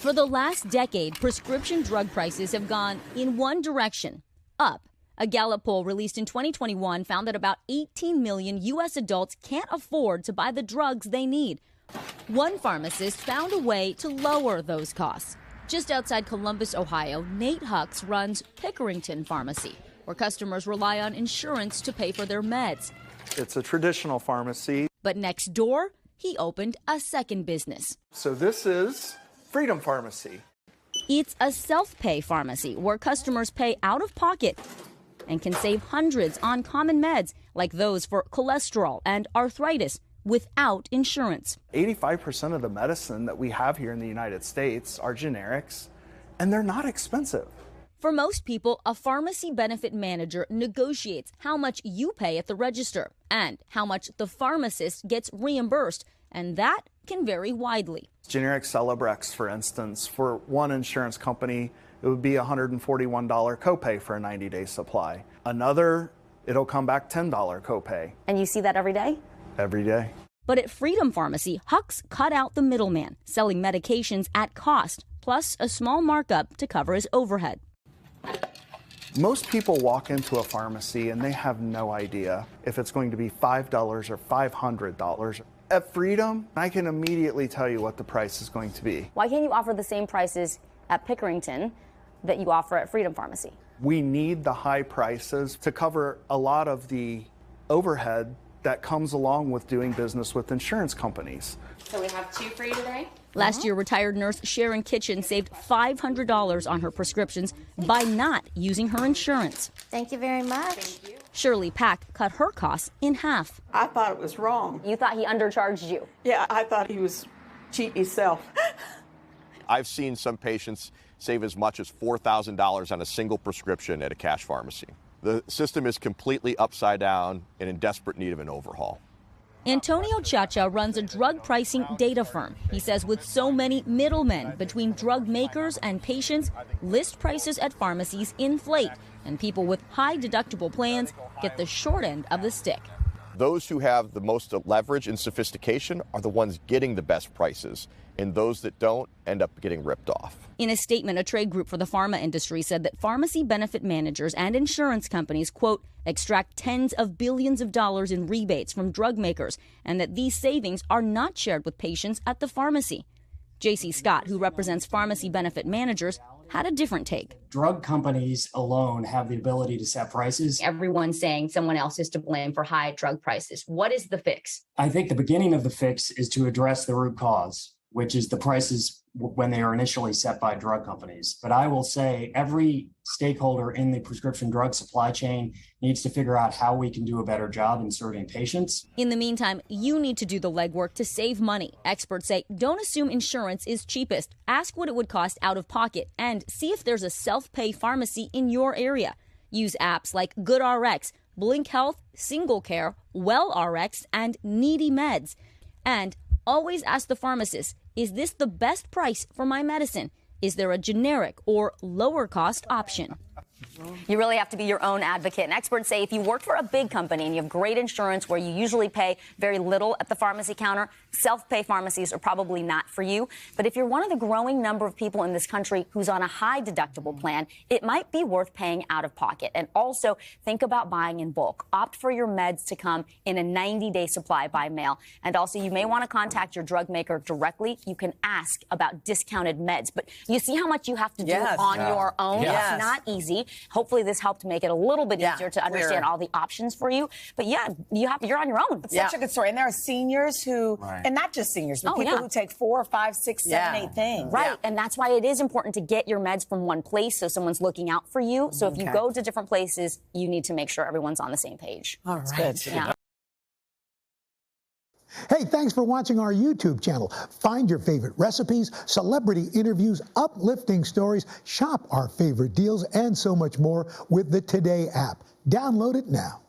For the last decade, prescription drug prices have gone in one direction, up. A Gallup poll released in 2021 found that about 18 million U.S. adults can't afford to buy the drugs they need. One pharmacist found a way to lower those costs. Just outside Columbus, Ohio, Nate Hucks runs Pickerington Pharmacy, where customers rely on insurance to pay for their meds. It's a traditional pharmacy. But next door, he opened a second business. So this is Freedom Pharmacy. It's a self-pay pharmacy where customers pay out of pocket and can save hundreds on common meds like those for cholesterol and arthritis without insurance. 85% of the medicine that we have here in the United States are generics, and they're not expensive. For most people, a pharmacy benefit manager negotiates how much you pay at the register and how much the pharmacist gets reimbursed, and that can vary widely. Generic Celebrex, for instance, for one insurance company, it would be a $141 copay for a 90-day supply. Another, it'll come back $10 copay. And you see that every day? Every day. But at Freedom Pharmacy, Hucks cut out the middleman, selling medications at cost, plus a small markup to cover his overhead. Most people walk into a pharmacy and they have no idea if it's going to be $5 or $500. At Freedom, I can immediately tell you what the price is going to be. Why can't you offer the same prices at Pickerington that you offer at Freedom Pharmacy? We need the high prices to cover a lot of the overhead that comes along with doing business with insurance companies. So we have two for you today? Last year, retired nurse Sharon Kitchen saved $500 on her prescriptions by not using her insurance. Thank you very much. Thank you. Shirley Pack cut her costs in half. I thought it was wrong. You thought he undercharged you? Yeah, I thought he was cheating himself. I've seen some patients save as much as $4,000 on a single prescription at a cash pharmacy. The system is completely upside down and in desperate need of an overhaul. Antonio Chacha runs a drug pricing data firm. He says with so many middlemen between drug makers and patients, list prices at pharmacies inflate, and people with high deductible plans get the short end of the stick. Those who have the most leverage and sophistication are the ones getting the best prices, and those that don't end up getting ripped off. In a statement, a trade group for the pharma industry said that pharmacy benefit managers and insurance companies, quote, extract tens of billions of dollars in rebates from drug makers, and that these savings are not shared with patients at the pharmacy. J.C. Scott, who represents pharmacy benefit managers, had a different take. Drug companies alone have the ability to set prices. Everyone's saying someone else is to blame for high drug prices. What is the fix? I think the beginning of the fix is to address the root cause, which is the prices when they are initially set by drug companies. But I will say every stakeholder in the prescription drug supply chain needs to figure out how we can do a better job in serving patients. In the meantime, you need to do the legwork to save money. Experts say don't assume insurance is cheapest. Ask what it would cost out of pocket and see if there's a self-pay pharmacy in your area. Use apps like GoodRx, Blink Health, Single Care, WellRx, and Needy Meds. And always ask the pharmacist, is this the best price for my medicine? Is there a generic or lower cost option? You really have to be your own advocate. And experts say if you work for a big company and you have great insurance where you usually pay very little at the pharmacy counter, self-pay pharmacies are probably not for you. But if you're one of the growing number of people in this country who's on a high deductible plan, it might be worth paying out of pocket. And also think about buying in bulk. Opt for your meds to come in a 90-day supply by mail. And also you may want to contact your drug maker directly. You can ask about discounted meds. But you see how much you have to do on your own? Yes. It's not easy. Hopefully this helped make it a little bit easier to understand all the options for you. But yeah, you're on your own. It's such a good story. And there are seniors who, and not just seniors, but people who take 4, 5, 6, 7, 8 things. Right. And that's why it is important to get your meds from one place so someone's looking out for you. So if you go to different places, you need to make sure everyone's on the same page. All right. That's good. Yeah. Hey, thanks for watching our YouTube channel. Find your favorite recipes, celebrity interviews, uplifting stories, shop our favorite deals, and so much more with the Today app. Download it now.